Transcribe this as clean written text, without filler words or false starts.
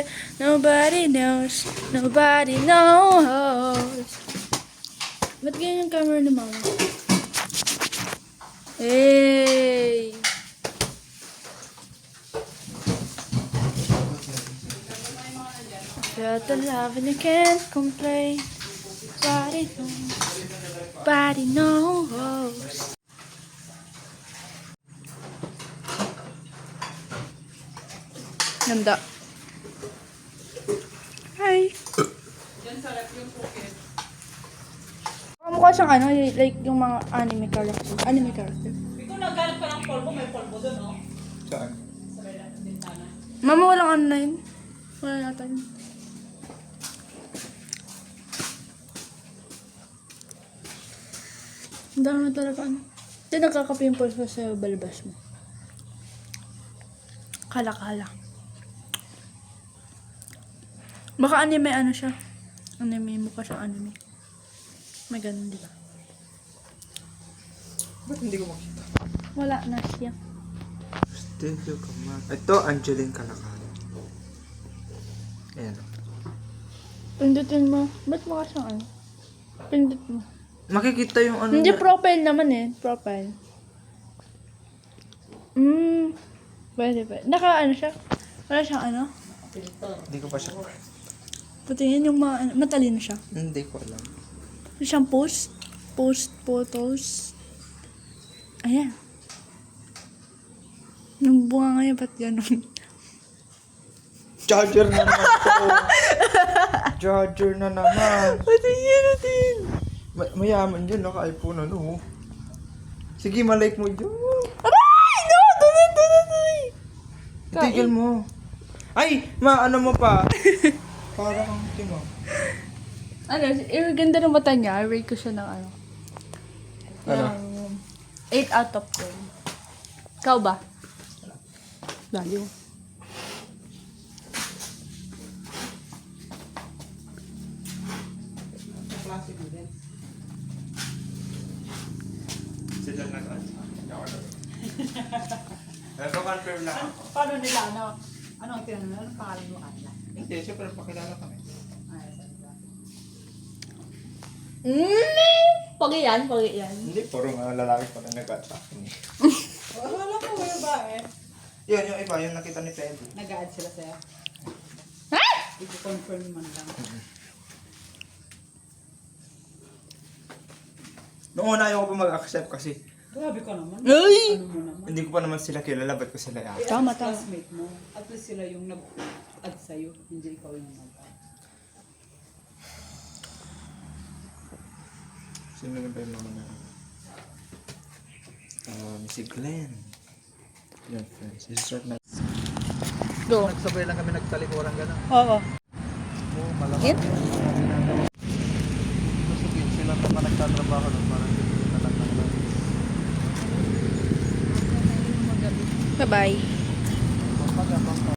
secret. Nobody knows. Nobody knows. Ba't ganyan yung camera ni mama? Hey! Got the love and you can't complain. Nobody knows. Nobody knows. Ganda. Hi. Yan sarap yung cookies. Mukha siyang ano, like yung mga anime character. Anime character. Ikaw naghanap pa ng polvo, may polvo doon, oh. Saan? Sa may bintana. Mama, walang online. Wala natin. Ang dami na talaga ano. Hindi nagkaka-pimples ko sa balbas mo. Kala-kala. Baka anime ano siya. Anime, mukha siyang anime. May ganun, di ba? Ba't hindi ko makita? Wala na siya. Still you come on. Ito, Angeline Kalakala. Ayan. Pindutin mo. Ba't mukha siyang ano? Pindut mo. Makikita yung ano Hindi, na- profile naman eh. Profile. Pwede. Naka ano siya? Wala siyang ano? Hindi ko pa siya. Patingin yung mga ano, matalino siya. Hindi ko alam. Wala siyang post. Post photos. Ayan. Yung bunga ngayon, ba't gano'n? Charger na naman to. Charger na naman. Patingin natin. Mayaman yun, naka-iPhone ano. Sige, malike mo dyan. Aray! No! Tuloy! Tigil mo. Ay, ano mo pa? Para kang timo. Ano, ganda ng mata niya. I-rate ko siya ng ano. Ano? Ng 8 out of 10. Ikaw ba? Value. Klase mo din. Sila na ka. Ito confirm na. Paano nila, ano? Ano ang tinanong? Anong pangalan mo kanila? Hindi, syempre pakilala kami. Ay, saan ba? Pagi yan. Hindi, puro nga lalaki pa na nag-add sa akin. Wala ko yung bae. Yun, yung iba, yung nakita ni Pedro. Nag-add sila sa'yo. I-confirm man lang. Noong una ayaw ko pa mag-accept kasi Grabe ka naman. Ay! Ano mo naman? hindi ko pa naman sila kilala, ba't ko sila Eh, i-accept? Tama, at tama. classmate mo. At least sila yung nag-add sa'yo. Hindi ikaw yung nag-add. Sino na ba yung mga na? Si Glenn. Your friends. This is short na. Go. Nagsabay lang kami nagtalikuran gano'n. Oo. Oo, malamang. Yun? Kasi sila naman nagtatrabaho nun, parang hindi na lang naman. Bye-bye. Pagka